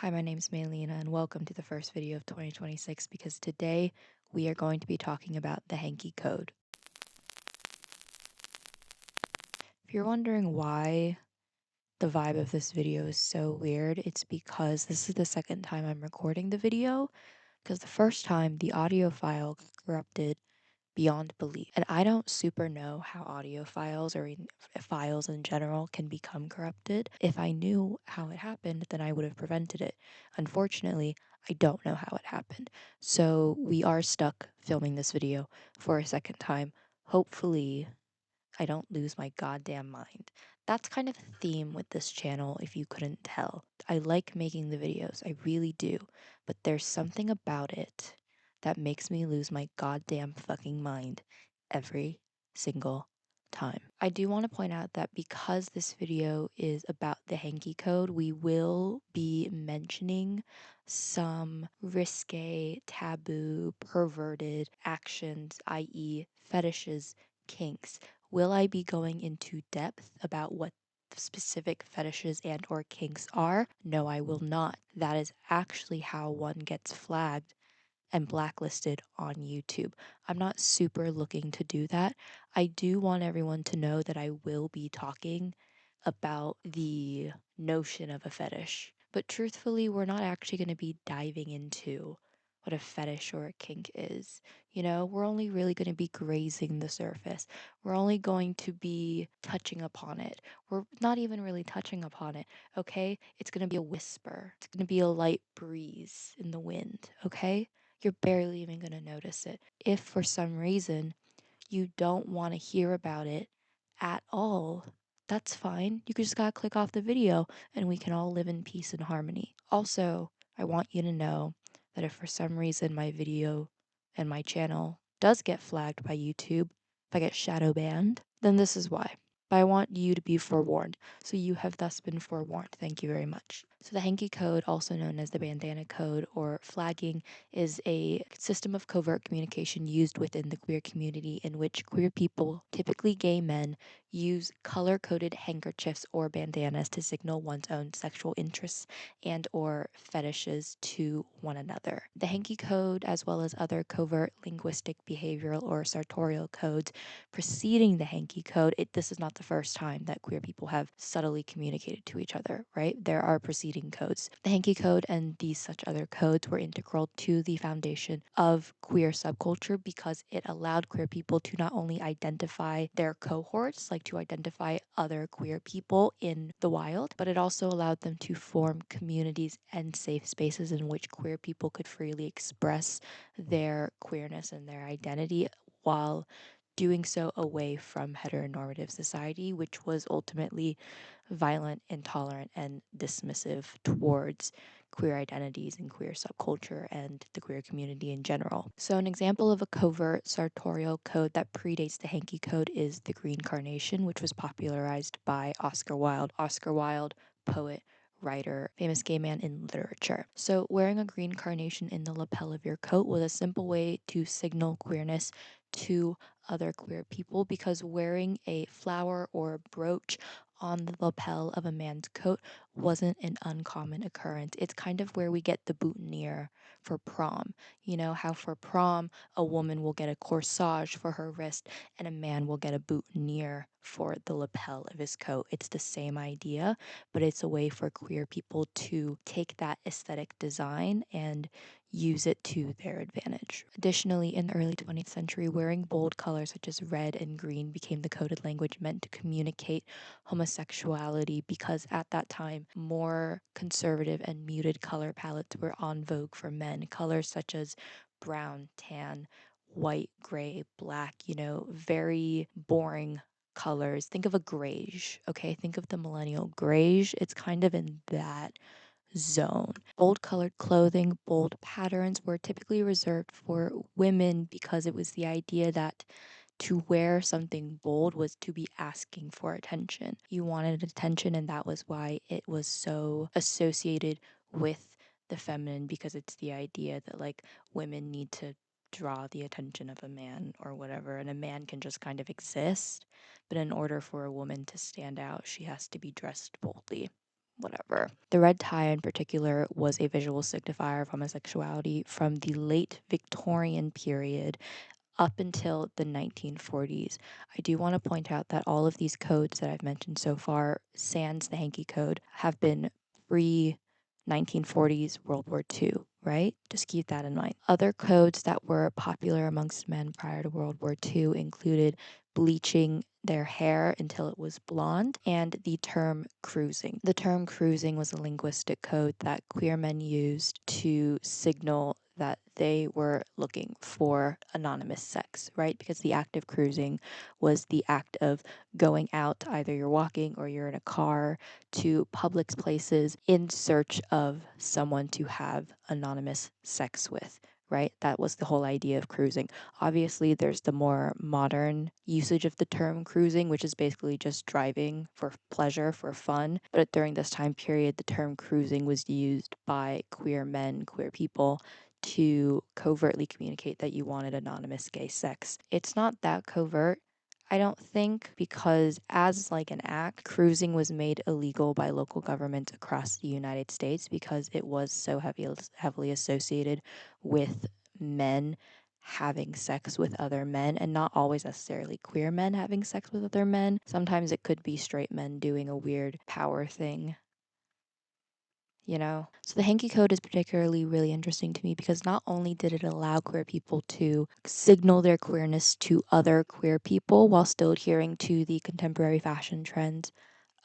Hi, my name is Maylena, and welcome to the first video of 2026 because today we are going to be talking about the hanky code. If you're wondering why the vibe of this video is so weird, it's because this is the second time I'm recording the video, because the first time the audio file got corrupted beyond belief. And I don't super know how audio files or even files in general can become corrupted. If I knew how it happened, then I would have prevented it. Unfortunately, I don't know how it happened. So we are stuck filming this video for a second time. Hopefully, I don't lose my goddamn mind. That's kind of the theme with this channel, if you couldn't tell. I like making the videos, I really do, but there's something about it that makes me lose my goddamn fucking mind every single time. I do want to point out that because this video is about the hanky code, we will be mentioning some risque, taboo, perverted actions, i.e., fetishes, kinks. Will I be going into depth about what specific fetishes and or kinks are? No, I will not. That is actually how one gets flagged and blacklisted on YouTube. I'm not super looking to do that. I do want everyone to know that I will be talking about the notion of a fetish. But truthfully, we're not actually going to be diving into what a fetish or a kink is. You know, we're only really going to be grazing the surface. We're only going to be touching upon it. We're not even really touching upon it, okay? It's going to be a whisper. It's going to be a light breeze in the wind, okay? You're barely even going to notice it. If for some reason you don't want to hear about it at all, that's fine. You just gotta click off the video and we can all live in peace and harmony. Also, I want you to know that if for some reason my video and my channel does get flagged by YouTube, if I get shadow banned, then this is why. But I want you to be forewarned. So you have thus been forewarned. Thank you very much. So the hanky code, also known as the bandana code or flagging, is a system of covert communication used within the queer community in which queer people, typically gay men, use color-coded handkerchiefs or bandanas to signal one's own sexual interests and or fetishes to one another. The hanky code, as well as other covert linguistic, behavioral, or sartorial codes preceding the hanky code, this is not the first time that queer people have subtly communicated to each other, right? There are preceding codes. The hanky code and these such other codes were integral to the foundation of queer subculture because it allowed queer people to not only identify their cohorts, like to identify other queer people in the wild, but it also allowed them to form communities and safe spaces in which queer people could freely express their queerness and their identity while doing so away from heteronormative society, which was ultimately violent, intolerant, and dismissive towards queer identities and queer subculture and the queer community in general. So an example of a covert sartorial code that predates the hanky code is the green carnation, which was popularized by Oscar Wilde. Oscar Wilde, poet, writer, famous gay man in literature. So wearing a green carnation in the lapel of your coat was a simple way to signal queerness to other queer people because wearing a flower or a brooch on the lapel of a man's coat wasn't an uncommon occurrence. It's kind of where we get the boutonniere for prom. You know how for prom a woman will get a corsage for her wrist and a man will get a boutonniere for the lapel of his coat. It's the same idea, but it's a way for queer people to take that aesthetic design and use it to their advantage. Additionally, in the early 20th century, wearing bold colors such as red and green became the coded language meant to communicate homosexuality because at that time, more conservative and muted color palettes were on vogue for men. Colors such as brown, tan, white, gray, black, very boring colors. Think of a greige, okay? Think of the millennial greige. It's kind of in that zone. Bold colored clothing, bold patterns were typically reserved for women because it was the idea that to wear something bold was to be asking for attention. You wanted attention, and that was why it was so associated with the feminine because it's the idea that like women need to draw the attention of a man or whatever, and a man can just kind of exist. But in order for a woman to stand out, she has to be dressed boldly. whatever. The red tie in particular was a visual signifier of homosexuality from the late Victorian period up until the 1940s. I do want to point out that all of these codes that I've mentioned so far, sans the hanky code, have been pre 1940s World War II, right? Just keep that in mind. Other codes that were popular amongst men prior to World War II included bleaching their hair until it was blonde and the term cruising. The term cruising was a linguistic code that queer men used to signal that they were looking for anonymous sex, right? Because the act of cruising was the act of going out, either you're walking or you're in a car, to public places in search of someone to have anonymous sex with, right? That was the whole idea of cruising. Obviously, there's the more modern usage of the term cruising, which is basically just driving for pleasure, for fun. But during this time period, the term cruising was used by queer men, queer people, to covertly communicate that you wanted anonymous gay sex. It's not that covert, I don't think, because as like an act, cruising was made illegal by local governments across the United States because it was so heavily associated with men having sex with other men, and not always necessarily queer men having sex with other men. Sometimes it could be straight men doing a weird power thing, you know? So the hanky code is particularly really interesting to me because not only did it allow queer people to signal their queerness to other queer people while still adhering to the contemporary fashion trends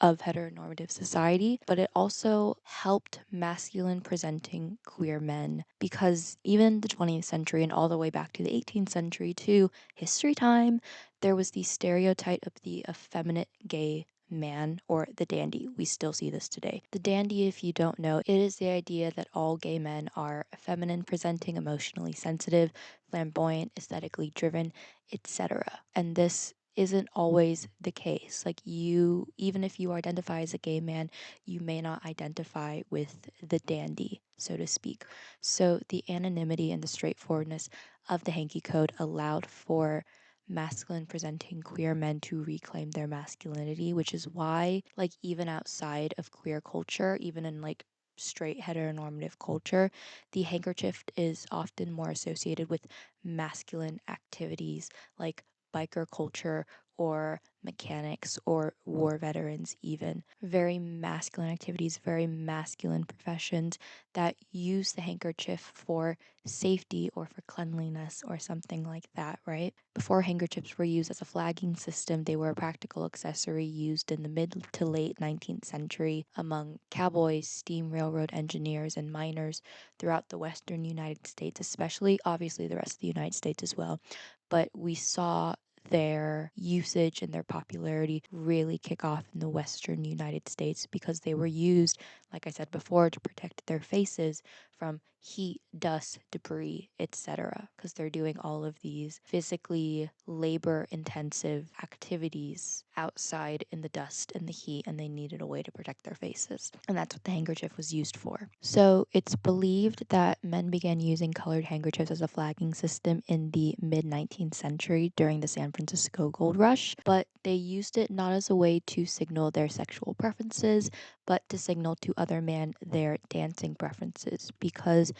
of heteronormative society, but it also helped masculine presenting queer men because even the 20th century and all the way back to the 18th century to history time, there was the stereotype of the effeminate gay man or the dandy. We still see this today. The dandy, if you don't know, it is the idea that all gay men are feminine presenting, emotionally sensitive, flamboyant, aesthetically driven, etc. And this isn't always the case. Like, you, even if you identify as a gay man, you may not identify with the dandy, so to speak. So the anonymity and the straightforwardness of the hanky code allowed for masculine presenting queer men to reclaim their masculinity, which is why, like, even outside of queer culture, even in like straight heteronormative culture, the handkerchief is often more associated with masculine activities like biker culture or mechanics or war veterans, even. Very masculine activities, very masculine professions that use the handkerchief for safety or for cleanliness or something like that, right? Before handkerchiefs were used as a flagging system, they were a practical accessory used in the mid to late 19th century among cowboys, steam railroad engineers, and miners throughout the western United States, especially obviously the rest of the United States as well. But we saw their usage and their popularity really kick off in the western United States because they were used, like I said before, to protect their faces from heat, dust, debris, etc. Because they're doing all of these physically labor intensive activities outside in the dust and the heat, and they needed a way to protect their faces. And that's what the handkerchief was used for. So it's believed that men began using colored handkerchiefs as a flagging system in the mid 19th century during the San Francisco gold rush, but they used it not as a way to signal their sexual preferences, but to signal to other men their dancing preferences because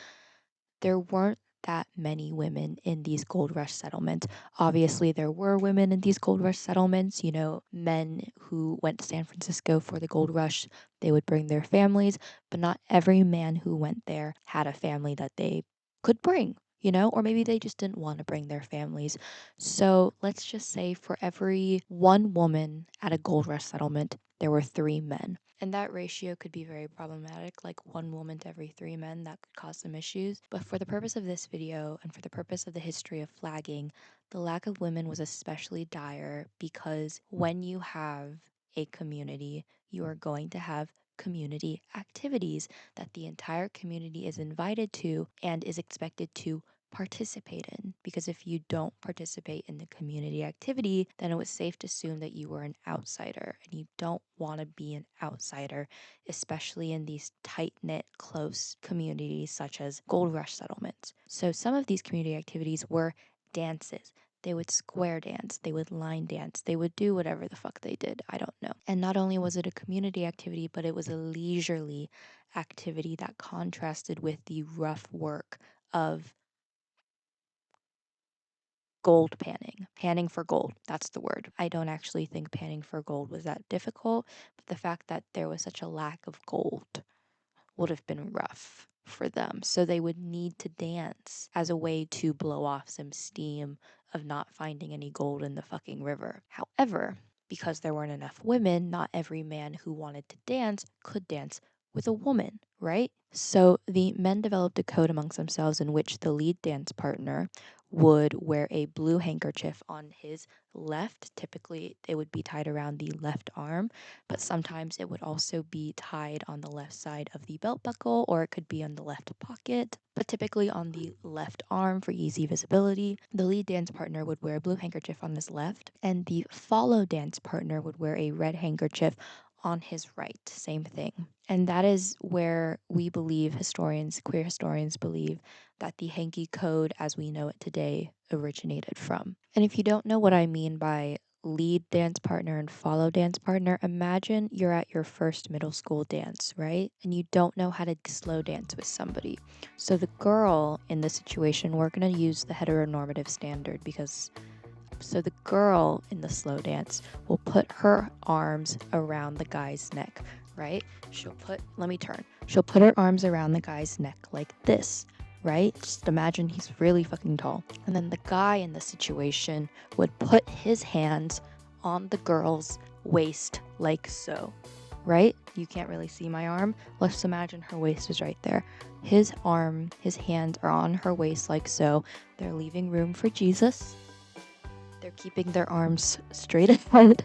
there weren't that many women in these gold rush settlements. Obviously, there were women in these gold rush settlements, you know, men who went to San Francisco for the gold rush, they would bring their families, but not every man who went there had a family that they could bring. You know, or maybe they just didn't want to bring their families. So let's just say for every one woman at a gold rush settlement, there were three men. And that ratio could be very problematic, like one woman to every three men, that could cause some issues. But for the purpose of this video and for the purpose of the history of flagging, the lack of women was especially dire because when you have a community, you are going to have community activities that the entire community is invited to and is expected to participate in, because if you don't participate in the community activity, then it was safe to assume that you were an outsider, and you don't want to be an outsider, especially in these tight-knit, close communities such as gold rush settlements. So some of these community activities were dances. They would square dance, they would line dance, they would do whatever the fuck they did. I don't know. And not only was it a community activity, but it was a leisurely activity that contrasted with the rough work of gold panning. Panning for gold, that's the word. I don't actually think panning for gold was that difficult, but the fact that there was such a lack of gold would have been rough for them. So they would need to dance as a way to blow off some steam of not finding any gold in the fucking river. However, because there weren't enough women, not every man who wanted to dance could dance with a woman, right? So the men developed a code amongst themselves in which the lead dance partner would wear a blue handkerchief on his left. Typically, it would be tied around the left arm, but sometimes it would also be tied on the left side of the belt buckle, or it could be on the left pocket, but typically on the left arm for easy visibility. The lead dance partner would wear a blue handkerchief on his left, and the follow dance partner would wear a red handkerchief on his right. Same thing. And that is where we believe historians, queer historians believe, that the hanky code as we know it today originated from. And if you don't know what I mean by lead dance partner and follow dance partner, imagine you're at your first middle school dance, right? And you don't know how to slow dance with somebody. So the girl in this situation, we're going to use the heteronormative standard because so the girl in the slow dance will put her arms around the guy's neck, right? She'll put her arms around the guy's neck like this, right? Just imagine he's really fucking tall. And then the guy in the situation would put his hands on the girl's waist like so, right? You can't really see my arm. Let's imagine her waist is right there. His hands are on her waist like so. They're leaving room for Jesus. They're keeping their arms straight ahead,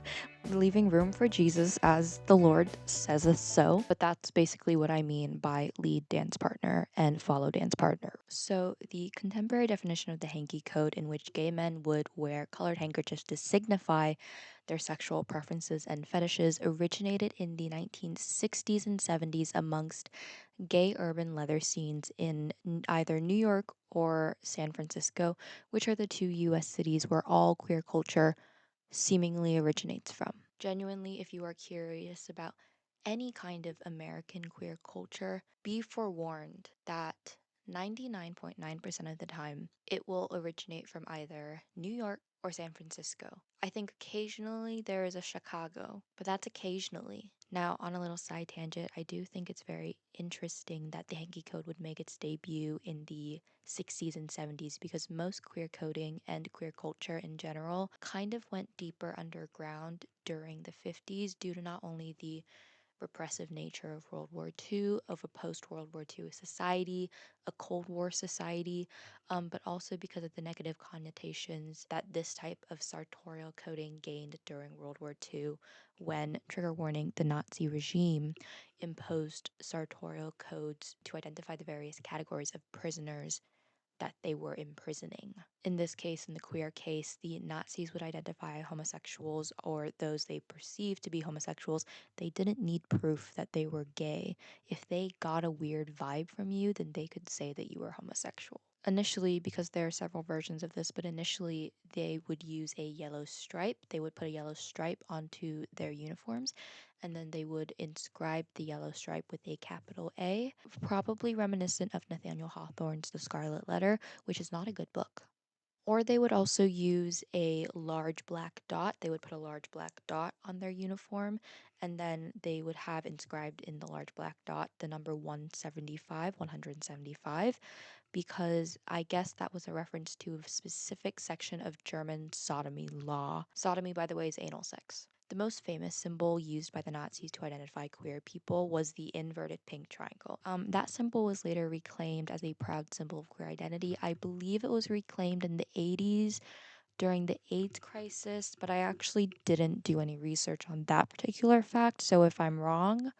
leaving room for Jesus as the Lord says us so. But that's basically what I mean by lead dance partner and follow dance partner. So the contemporary definition of the hanky code, in which gay men would wear colored handkerchiefs to signify their sexual preferences and fetishes, originated in the 1960s and 70s amongst gay urban leather scenes in either New York or San Francisco, which are the two US cities where all queer culture seemingly originates from. Genuinely, if you are curious about any kind of American queer culture, be forewarned that 99.9% of the time it will originate from either New York or San Francisco. I think occasionally there is a Chicago, but that's occasionally. Now, on a little side tangent, I do think it's very interesting that the hanky code would make its debut in the 60s and 70s because most queer coding and queer culture in general kind of went deeper underground during the 50s due to not only the repressive nature of World War II, of a post World War II society, a Cold War society, but also because of the negative connotations that this type of sartorial coding gained during World War II when, trigger warning, the Nazi regime imposed sartorial codes to identify the various categories of prisoners that they were imprisoning. In this case, in the queer case, the Nazis would identify homosexuals or those they perceived to be homosexuals. They didn't need proof that they were gay. If they got a weird vibe from you, then they could say that you were homosexual. Initially, because there are several versions of this, but initially they would use a yellow stripe. They would put a yellow stripe onto their uniforms, and then they would inscribe the yellow stripe with a capital A, probably reminiscent of Nathaniel Hawthorne's The Scarlet Letter, which is not a good book. Or they would also use a large black dot. They would put a large black dot on their uniform, and then they would have inscribed in the large black dot the number 175, because I guess that was a reference to a specific section of German sodomy law. Sodomy, by the way, is anal sex. The most famous symbol used by the Nazis to identify queer people was the inverted pink triangle. That symbol was later reclaimed as a proud symbol of queer identity. I believe it was reclaimed in the 80s during the AIDS crisis, but I actually didn't do any research on that particular fact, so if I'm wrong,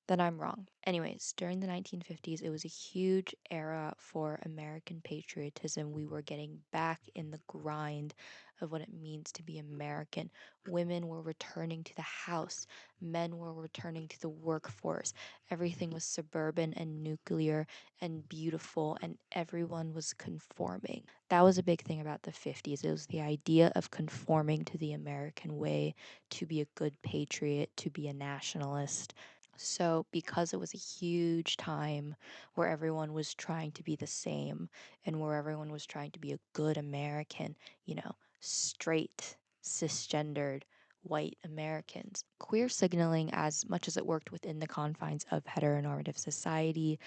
then I'm wrong. Anyways, during the 1950s, it was a huge era for American patriotism. We were getting back in the grind of what it means to be American. Women were returning to the house, men were returning to the workforce. Everything was suburban and nuclear and beautiful, and everyone was conforming. That was a big thing about the 50s. It was the idea of conforming to the American way, to be a good patriot, to be a nationalist. So, because it was a huge time where everyone was trying to be the same and where everyone was trying to be a good American, straight, cisgendered, white Americans, queer signaling, as much as it worked within the confines of heteronormative society,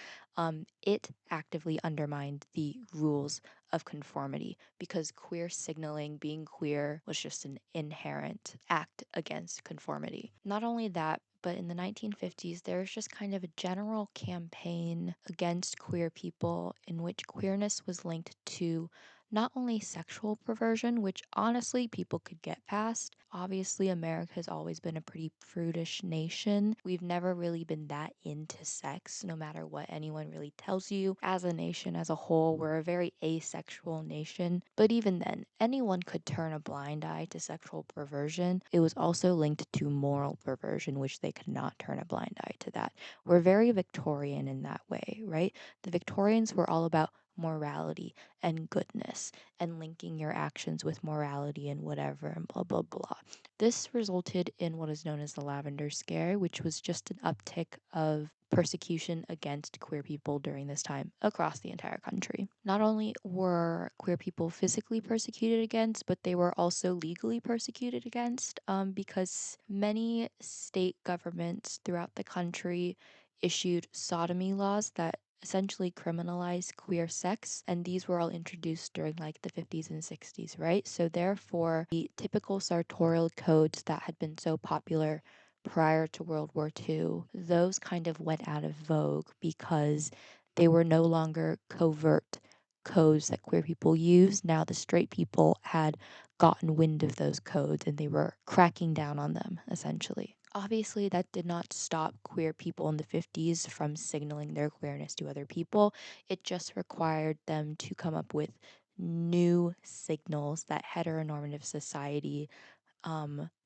it actively undermined the rules of conformity because queer signaling, being queer, was just an inherent act against conformity. Not only that, but in the 1950s, there was just kind of a general campaign against queer people in which queerness was linked to not only sexual perversion, which honestly people could get past. Obviously, America has always been a pretty prudish nation. We've never really been that into sex, no matter what anyone really tells you. As a nation as a whole, we're a very asexual nation. But even then, anyone could turn a blind eye to sexual perversion. It was also linked to moral perversion, which they could not turn a blind eye to that. We're very Victorian in that way, right? The Victorians were all about morality and goodness and linking your actions with morality and whatever and blah blah blah. This resulted in what is known as the Lavender Scare, which was just an uptick of persecution against queer people during this time across the entire country. Not only were queer people physically persecuted against, but they were also legally persecuted against because many state governments throughout the country issued sodomy laws that essentially criminalized queer sex, and these were all introduced during like the 50s and 60s, right? So therefore the typical sartorial codes that had been so popular prior to World War II, those kind of went out of vogue because they were no longer covert codes that queer people used. Now the straight people had gotten wind of those codes and they were cracking down on them essentially. Obviously, that did not stop queer people in the 50s from signaling their queerness to other people. It just required them to come up with new signals that heteronormative society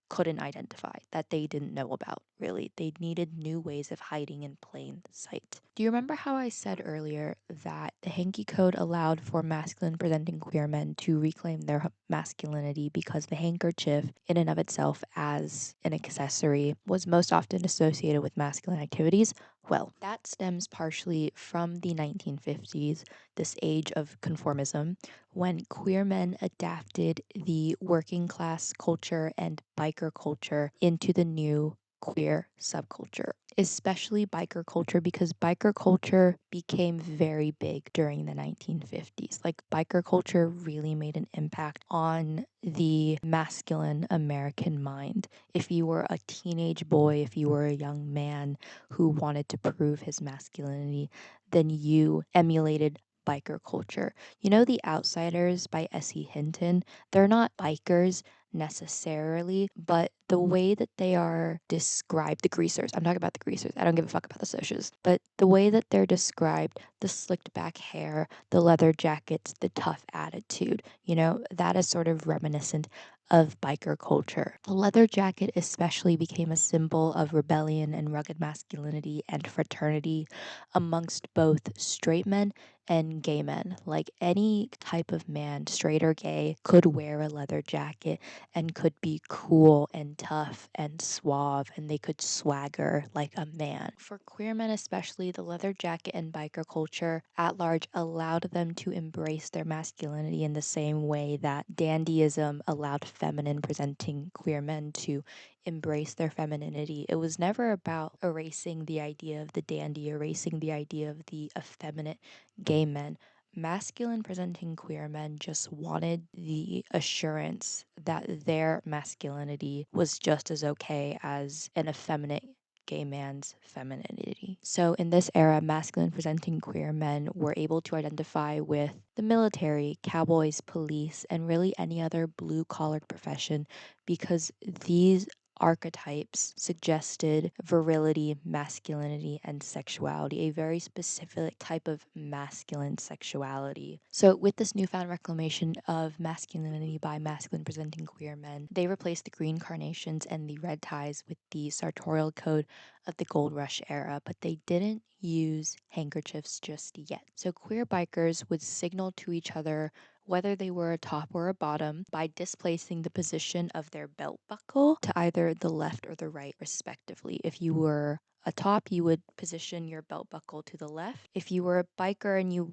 couldn't identify, that they didn't know about, really. They needed new ways of hiding in plain sight. Do you remember how I said earlier that the hanky code allowed for masculine presenting queer men to reclaim their masculinity because the handkerchief, in and of itself as an accessory, was most often associated with masculine activities? Well, that stems partially from the 1950s, this age of conformism, when queer men adapted the working class culture and biker culture into the new queer subculture, especially biker culture, because biker culture became very big during the 1950s. Like, biker culture really made an impact on the masculine American mind. If you were a teenage boy, if you were a young man who wanted to prove his masculinity, then you emulated biker culture. You know, The Outsiders by S.E. Hinton? They're not bikers necessarily, but the way that they are described, the greasers, I'm talking about the greasers, I don't give a fuck about the socias, but the way that they're described, the slicked back hair, the leather jackets, the tough attitude, that is sort of reminiscent of biker culture. The leather jacket especially became a symbol of rebellion and rugged masculinity and fraternity amongst both straight men and gay men. Like, any type of man, straight or gay, could wear a leather jacket and could be cool and tough and suave, and they could swagger like a man. For queer men especially, the leather jacket and biker culture at large allowed them to embrace their masculinity in the same way that dandyism allowed feminine presenting queer men to embrace their femininity. It was never about erasing the idea of the dandy, erasing the idea of the effeminate gay men. Masculine presenting queer men just wanted the assurance that their masculinity was just as okay as an effeminate gay man's femininity. So in this era, masculine presenting queer men were able to identify with the military, cowboys, police, and really any other blue collared profession because these archetypes suggested virility, masculinity, and sexuality, a very specific type of masculine sexuality. So, with this newfound reclamation of masculinity by masculine presenting queer men, they replaced the green carnations and the red ties with the sartorial code of the gold rush era, but they didn't use handkerchiefs just yet. So, queer bikers would signal to each other whether they were a top or a bottom by displacing the position of their belt buckle to either the left or the right, respectively. If you were a top, you would position your belt buckle to the left. If you were a biker and you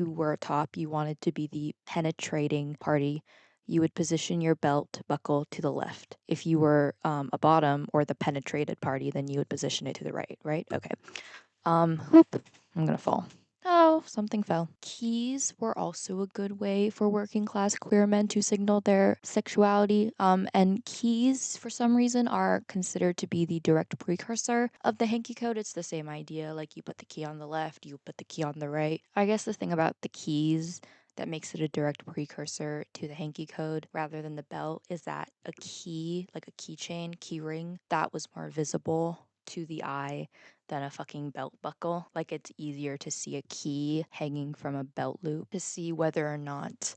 were a top, you wanted to be the penetrating party, you would position your belt buckle to the left. If you were a bottom or the penetrated party, then you would position it to the right, right? Okay. Whoop, I'm gonna fall. Oh, something fell. Keys were also a good way for working class queer men to signal their sexuality. And keys, for some reason, are considered to be the direct precursor of the hanky code. It's the same idea, like you put the key on the left, you put the key on the right. I guess the thing about the keys that makes it a direct precursor to the hanky code rather than the belt is that a key, like a keychain, key ring, that was more visible to the eye than a fucking belt buckle. Like it's easier to see a key hanging from a belt loop to see whether or not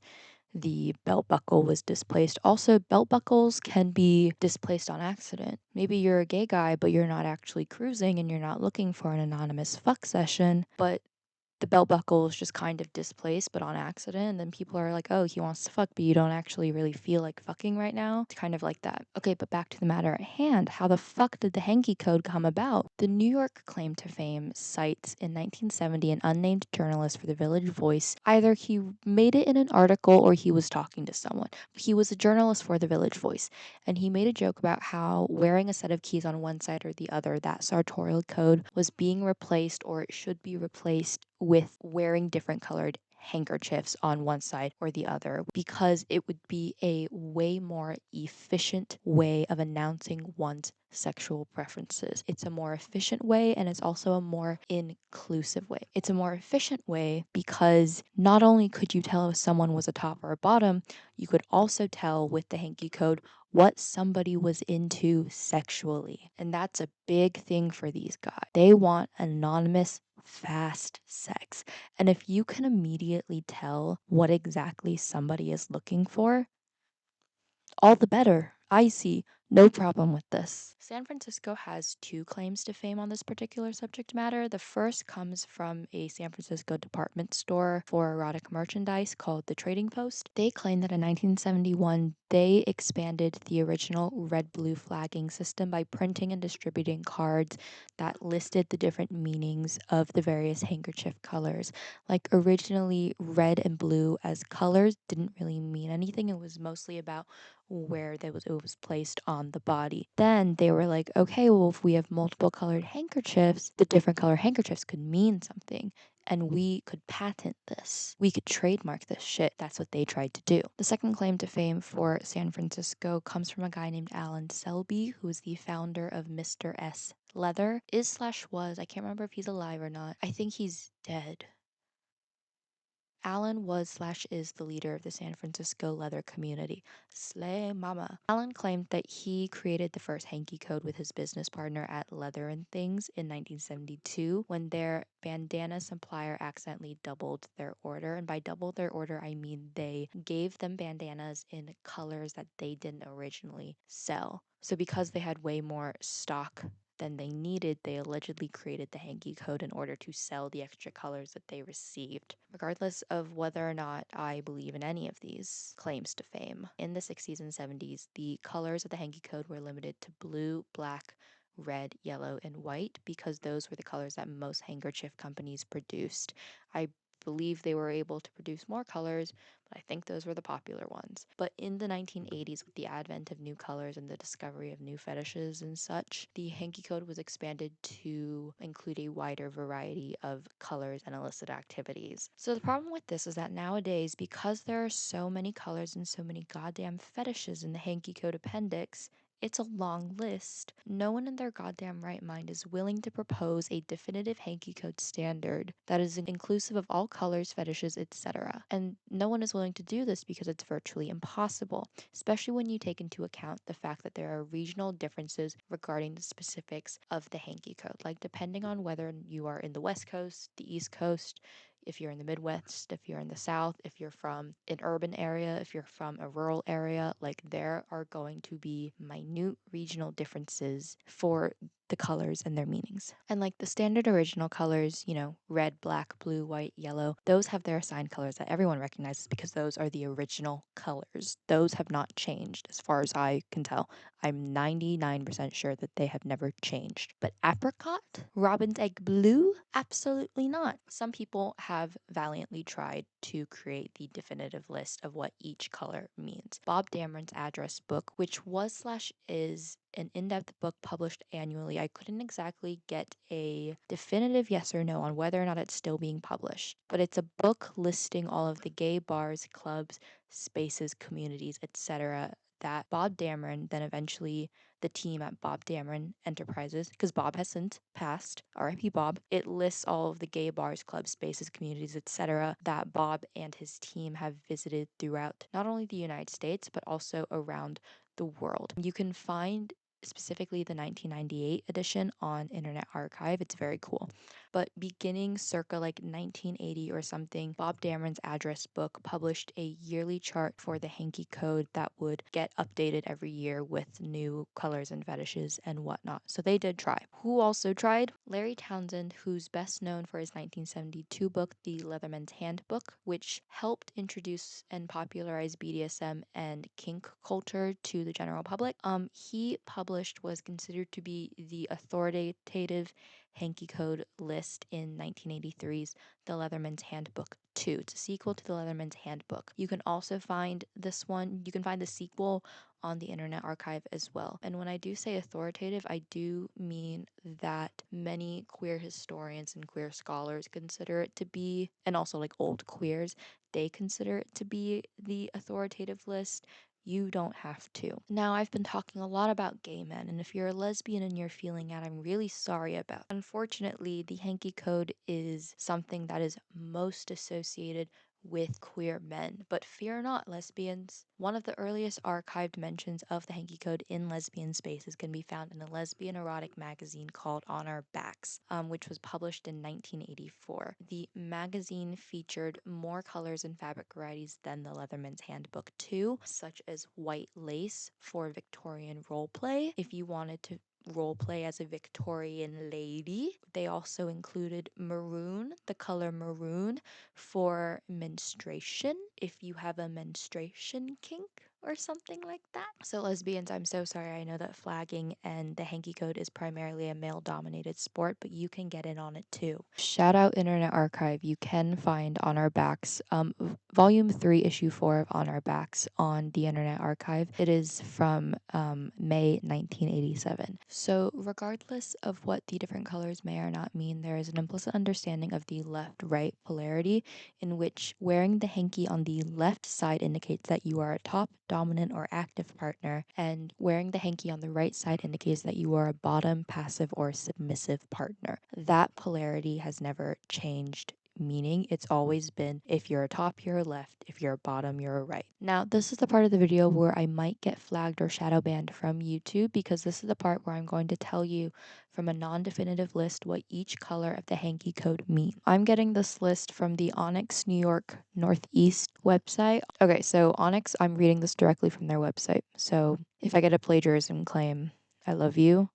the belt buckle was displaced. Also, belt buckles can be displaced on accident. Maybe you're a gay guy, but you're not actually cruising and you're not looking for an anonymous fuck session, but the belt buckle is just kind of displaced, but on accident. And then people are like, oh, he wants to fuck, but you don't actually really feel like fucking right now. It's kind of like that. Okay, but back to the matter at hand. How the fuck did the hanky code come about? The New York claim to fame cites in 1970 an unnamed journalist for the Village Voice. Either he made it in an article or he was talking to someone. He was a journalist for the Village Voice, and he made a joke about how wearing a set of keys on one side or the other, that sartorial code, was being replaced, or it should be replaced, with wearing different colored handkerchiefs on one side or the other, because it would be a way more efficient way of announcing one's sexual preferences. It's a more efficient way, and it's also a more inclusive way. It's a more efficient way because not only could you tell if someone was a top or a bottom, you could also tell with the hanky code what somebody was into sexually. And that's a big thing for these guys. They want anonymous, fast sex. And if you can immediately tell what exactly somebody is looking for, all the better. I see no problem with this. San Francisco has two claims to fame on this particular subject matter. The first comes from a San Francisco department store for erotic merchandise called the Trading Post. They claim that in 1971, they expanded the original red-blue flagging system by printing and distributing cards that listed the different meanings of the various handkerchief colors. Like originally, red and blue as colors didn't really mean anything. It was mostly about where it was placed on the body. Then they were like, okay, well, if we have multiple colored handkerchiefs, the different color handkerchiefs could mean something. And we could patent this. We could trademark this shit. That's what they tried to do. The second claim to fame for San Francisco comes from a guy named Alan Selby, who is the founder of Mr. S Leather. I can't remember if he's alive or not. I think he's dead. Alan was/is the leader of the San Francisco leather community. Slay mama. Alan claimed that he created the first hanky code with his business partner at Leather and Things in 1972 when their bandana supplier accidentally doubled their order. And by doubled their order, I mean they gave them bandanas in colors that they didn't originally sell. So because they had way more stock than they needed, they allegedly created the hanky code in order to sell the extra colors that they received. Regardless of whether or not I believe in any of these claims to fame, in the 60s and 70s, the colors of the hanky code were limited to blue, black, red, yellow, and white because those were the colors that most handkerchief companies produced. I believe they were able to produce more colors, but I think those were the popular ones. But in the 1980s, with the advent of new colors and the discovery of new fetishes and such, the hanky code was expanded to include a wider variety of colors and illicit activities. So the problem with this is that nowadays, because there are so many colors and so many goddamn fetishes in the hanky code appendix, It's a long list. No one in their goddamn right mind is willing to propose a definitive hanky code standard that is inclusive of all colors, fetishes, etc. And no one is willing to do this because it's virtually impossible, especially when you take into account the fact that there are regional differences regarding the specifics of the hanky code. Like, depending on whether you are in the West Coast, the East Coast, if you're in the Midwest, if you're in the South, if you're from an urban area, if you're from a rural area, like there are going to be minute regional differences for the colors and their meanings. And like the standard original colors, red, black, blue, white, yellow, those have their assigned colors that everyone recognizes because those are the original colors. Those have not changed as far as I can tell. I'm 99% sure that they have never changed. But apricot? Robin's egg blue? Absolutely not. Some people have valiantly tried to create the definitive list of what each color means. Bob Dameron's address book, which was/is an in-depth book published annually. I couldn't exactly get a definitive yes or no on whether or not it's still being published, but it's a book listing all of the gay bars, clubs, spaces, communities, etc. that Bob Dameron, then eventually the team at Bob Dameron Enterprises, because Bob has since passed, RIP Bob, it lists all of the gay bars, clubs, spaces, communities, etc. that Bob and his team have visited throughout not only the United States, but also around the world. You can find specifically the 1998 edition on Internet Archive. It's very cool. But beginning circa like 1980 or something, Bob Dameron's address book published a yearly chart for the hanky code that would get updated every year with new colors and fetishes and whatnot. So they did try. Who also tried? Larry Townsend, who's best known for his 1972 book, The Leatherman's Handbook, which helped introduce and popularize BDSM and kink culture to the general public. He published was considered to be the authoritative hanky code list in 1983's The Leatherman's Handbook 2. It's a sequel to The Leatherman's Handbook. You can also find this one, you can find the sequel on the Internet Archive as well. And when I do say authoritative, I do mean that many queer historians and queer scholars consider it to be, and also like old queers, they consider it to be the authoritative list. You don't have to. Now, I've been talking a lot about gay men, and if you're a lesbian and you're feeling that, I'm really sorry about. Unfortunately, the hanky code is something that is most associated with queer men. But fear not, lesbians. One of the earliest archived mentions of the hanky code in lesbian spaces can be found in a lesbian erotic magazine called On Our Backs, which was published in 1984. The magazine featured more colors and fabric varieties than the Leatherman's Handbook 2, such as white lace for Victorian roleplay. If you wanted to roleplay as a Victorian lady. They also included maroon, the color maroon, for menstruation, if you have a menstruation kink or something like that. So lesbians, I'm so sorry. I know that flagging and the hanky code is primarily a male-dominated sport, but you can get in on it too. Shout out Internet Archive. You can find On Our Backs, Volume 3, Issue 4 of On Our Backs on the Internet Archive. It is from May 1987. So regardless of what the different colors may or not mean, there is an implicit understanding of the left-right polarity, in which wearing the hanky on the left side indicates that you are a top, dominant, or active partner, and wearing the hanky on the right side indicates that you are a bottom, passive, or submissive partner. That polarity has never changed meaning. It's always been, if you're a top, you're a left. If you're a bottom, you're a right. Now, this is the part of the video where I might get flagged or shadow banned from YouTube, because this is the part where I'm going to tell you from a non-definitive list what each color of the hanky code means. I'm getting this list from the Onyx New York Northeast website. Okay, so Onyx, I'm reading this directly from their website. So if I get a plagiarism claim, I love you.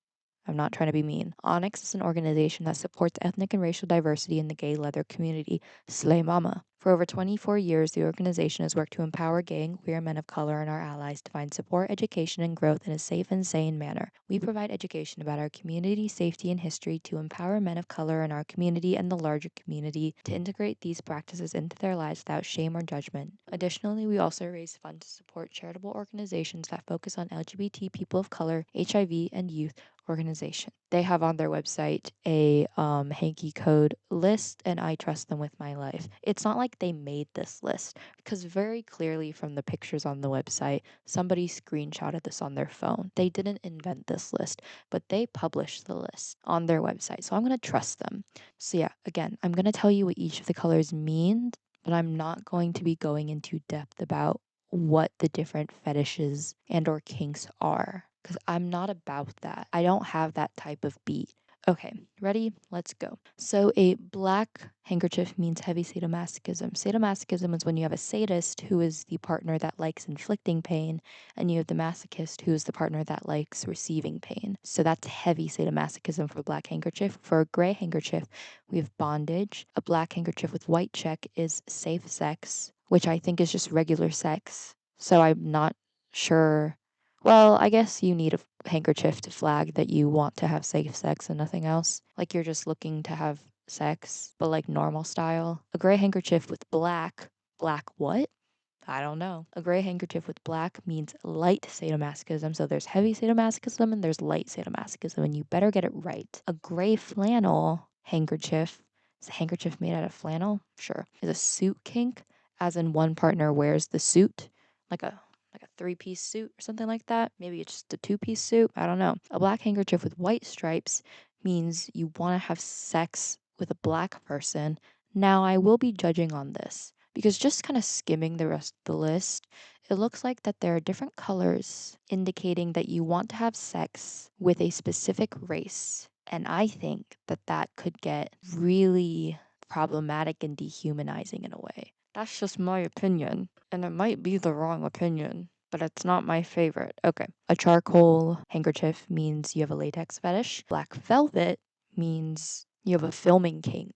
I'm not trying to be mean. Onyx is an organization that supports ethnic and racial diversity in the gay leather community. Slay Mama. For over 24 years, the organization has worked to empower gay and queer men of color and our allies to find support, education, and growth in a safe and sane manner. We provide education about our community, safety, and history to empower men of color in our community and the larger community to integrate these practices into their lives without shame or judgment. Additionally, we also raise funds to support charitable organizations that focus on LGBT people of color, HIV, and youth, organization. They have on their website a hanky code list, and I trust them with my life. It's not like they made this list, because very clearly from the pictures on the website, somebody screenshotted this on their phone. They didn't invent this list, but they published the list on their website. So I'm going to trust them. So yeah, again, I'm going to tell you what each of the colors mean, but I'm not going to be going into depth about what the different fetishes and or kinks are, because I'm not about that. I don't have that type of beat. Okay, ready? Let's go. So a black handkerchief means heavy sadomasochism. Sadomasochism is when you have a sadist who is the partner that likes inflicting pain, and you have the masochist who is the partner that likes receiving pain. So that's heavy sadomasochism for black handkerchief. For a gray handkerchief, we have bondage. A black handkerchief with white check is safe sex, which I think is just regular sex. So I'm not sure. Well, I guess you need a handkerchief to flag that you want to have safe sex and nothing else. Like you're just looking to have sex, but like normal style. A gray handkerchief with black what? I don't know. A gray handkerchief with black means light sadomasochism. So there's heavy sadomasochism and there's light sadomasochism, and you better get it right. A gray flannel handkerchief is a handkerchief made out of flannel. Sure. Is a suit kink, as in one partner wears the suit, like a 3-piece suit or something like that. Maybe it's just a 2-piece suit. I don't know. A black handkerchief with white stripes means you want to have sex with a black person. Now, I will be judging on this, because just kind of skimming the rest of the list, it looks like that there are different colors indicating that you want to have sex with a specific race. And I think that that could get really problematic and dehumanizing in a way. That's just my opinion, and it might be the wrong opinion, but it's not my favorite. Okay. A charcoal handkerchief means you have a latex fetish. Black velvet means you have a filming kink.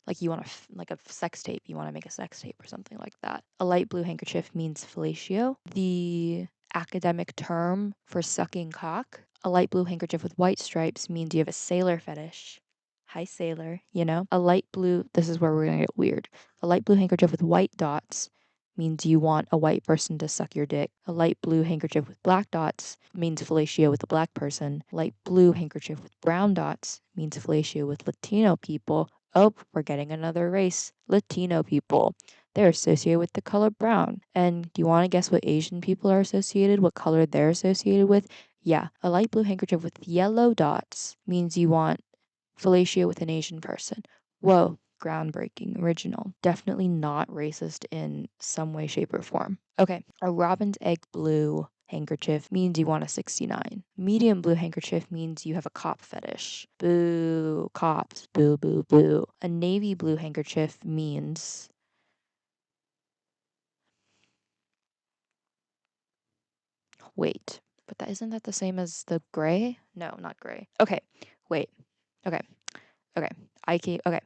Like you want like a sex tape, you want to make a sex tape or something like that. A light blue handkerchief means fellatio. The academic term for sucking cock. A light blue handkerchief with white stripes means you have a sailor fetish. Hi, sailor, you know? A light blue, this is where we're gonna get weird. A light blue handkerchief with white dots means you want a white person to suck your dick. A light blue handkerchief with black dots means fellatio with a black person. Light blue handkerchief with brown dots means fellatio with Latino people. Oh, we're getting another race. Latino people. They're associated with the color brown. And do you want to guess what Asian people are associated, what color they're associated with? Yeah, a light blue handkerchief with yellow dots means you want fellatio with an Asian person. Whoa, groundbreaking, original. Definitely not racist in some way, shape, or form. Okay, a robin's egg blue handkerchief means you want a 69. Medium blue handkerchief means you have a cop fetish. Boo, cops, boo, boo, boo. A navy blue handkerchief means wait, but that isn't that the same as the gray? No, not gray. Okay, wait. Okay, okay. Okay.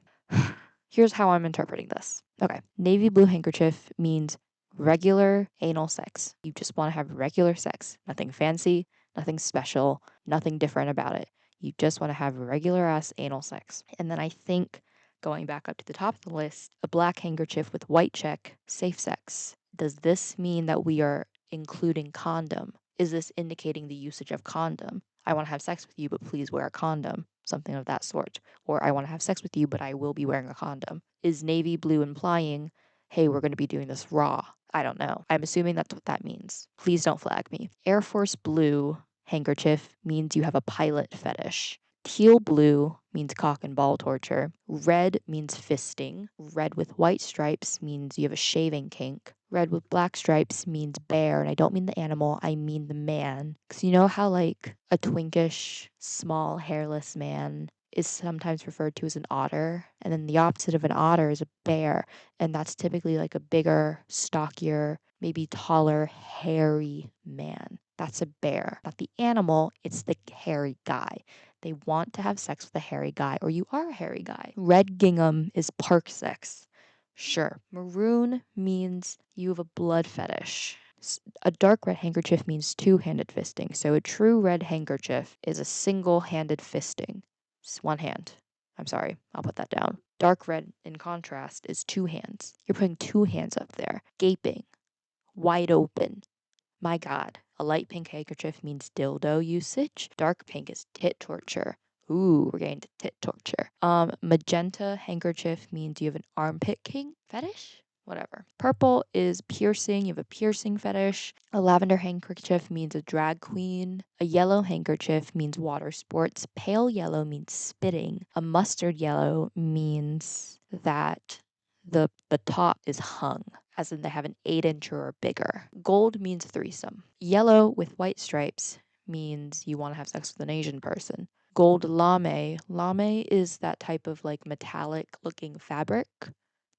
Here's how I'm interpreting this. Okay. Navy blue handkerchief means regular anal sex. You just want to have regular sex. Nothing fancy, nothing special, nothing different about it. You just want to have regular ass anal sex. And then I think, going back up to the top of the list, a black handkerchief with white check, safe sex. Does this mean that we are including condom? Is this indicating the usage of condom? I want to have sex with you, but please wear a condom. Something of that sort. Or I want to have sex with you, but I will be wearing a condom. Is navy blue implying, hey, we're going to be doing this raw? I don't know. I'm assuming that's what that means. Please don't flag me. Air Force blue handkerchief means you have a pilot fetish. Teal blue means cock and ball torture. Red means fisting. Red with white stripes means you have a shaving kink. Red with black stripes means bear, and I don't mean the animal, I mean the man. Because you know how, like, a twinkish, small, hairless man is sometimes referred to as an otter, and then the opposite of an otter is a bear, and that's typically like a bigger, stockier, maybe taller, hairy man. That's a bear. Not the animal, it's the hairy guy. They want to have sex with a hairy guy, or you are a hairy guy. Red gingham is park sex. Sure. Maroon means you have a blood fetish. A dark red handkerchief means two-handed fisting. So a true red handkerchief is a single-handed fisting. It's one hand. I'm sorry. I'll put that down. Dark red, in contrast, is two hands. You're putting two hands up there, gaping, wide open. My God. A light pink handkerchief means dildo usage. Dark pink is tit torture. Ooh, we're getting to tit torture. Magenta handkerchief means you have an armpit king fetish. Whatever. Purple is piercing. You have a piercing fetish. A lavender handkerchief means a drag queen. A yellow handkerchief means water sports. Pale yellow means spitting. A mustard yellow means that the top is hung, as in they have an 8-incher or bigger. Gold means threesome. Yellow with white stripes means you want to have sex with an Asian person. Gold lame. Lame is that type of like metallic looking fabric.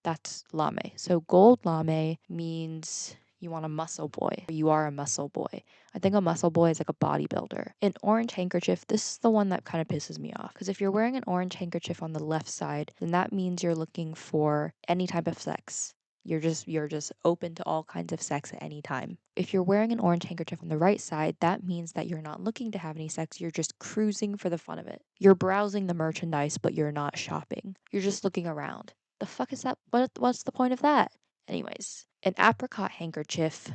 That's lame. So gold lame means you want a muscle boy. You are a muscle boy. I think a muscle boy is like a bodybuilder. An orange handkerchief, this is the one that kind of pisses me off. Because if you're wearing an orange handkerchief on the left side, then that means you're looking for any type of sex. You're just open to all kinds of sex at any time. If you're wearing an orange handkerchief on the right side, that means that you're not looking to have any sex, you're just cruising for the fun of it. You're browsing the merchandise, but you're not shopping. You're just looking around. The fuck is that? What's the point of that? Anyways, an apricot handkerchief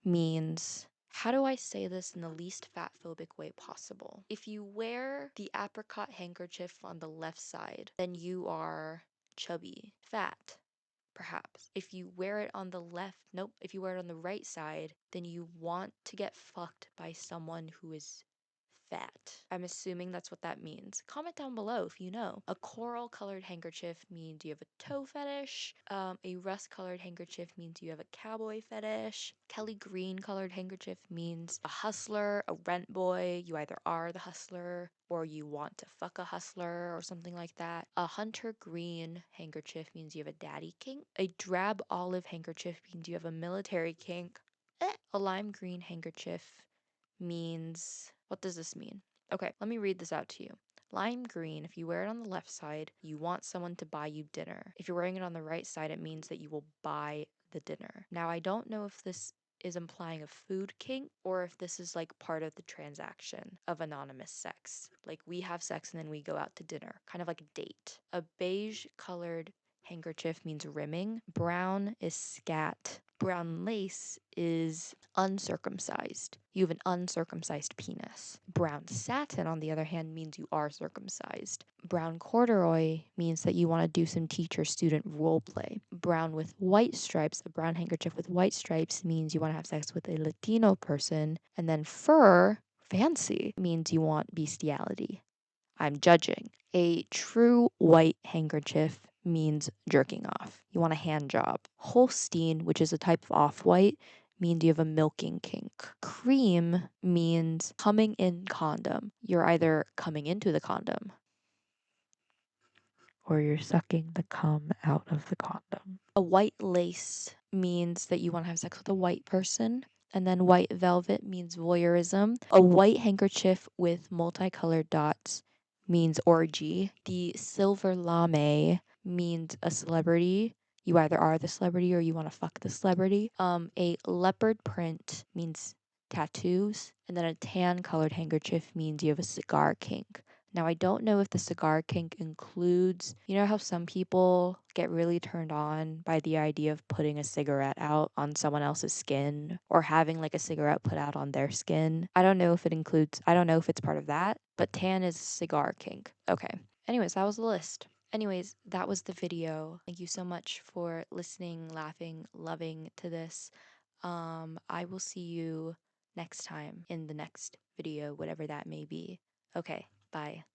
means, how do I say this in the least fat phobic way possible? If you wear the apricot handkerchief on the left side, then you are chubby, fat, perhaps. If you wear it on the left, nope, if you wear it on the right side, then you want to get fucked by someone who is fat. I'm assuming that's what that means. Comment down below if you know. A coral colored handkerchief means you have a toe fetish. A rust colored handkerchief means you have a cowboy fetish. Kelly green colored handkerchief means a hustler, a rent boy. You either are the hustler or you want to fuck a hustler or something like that. A hunter green handkerchief means you have a daddy kink. A drab olive handkerchief means you have a military kink. A lime green handkerchief means, what does this mean? Okay, let me read this out to you. Lime green, if you wear it on the left side, you want someone to buy you dinner. If you're wearing it on the right side, it means that you will buy the dinner. Now, I don't know if this is implying a food kink or if this is like part of the transaction of anonymous sex. Like we have sex and then we go out to dinner, kind of like a date. A beige colored handkerchief means rimming. Brown is scat. Brown lace is uncircumcised. You have an uncircumcised penis. Brown satin, on the other hand, means you are circumcised. Brown corduroy means that you want to do some teacher-student role play. Brown with white stripes, a brown handkerchief with white stripes means you want to have sex with a Latino person. And then fur, fancy, means you want bestiality. I'm judging. A true white handkerchief means jerking off. You want a hand job. Holstein, which is a type of off-white, means you have a milking kink. Cream means coming in condom. You're either coming into the condom or you're sucking the cum out of the condom. A white lace means that you want to have sex with a white person. And then white velvet means voyeurism. A white handkerchief with multicolored dots means orgy. The silver lame means a celebrity. You either are the celebrity or you want to fuck the celebrity. A leopard print means tattoos. And then a tan colored handkerchief means you have a cigar kink. Now, I don't know if the cigar kink includes, you know how some people get really turned on by the idea of putting a cigarette out on someone else's skin or having like a cigarette put out on their skin. I don't know if it includes, I don't know if it's part of that, but tan is cigar kink. Okay. Anyways, that was the list. Anyways, that was the video. Thank you so much for listening, laughing, loving to this. I will see you next time in the next video, whatever that may be. Okay, bye.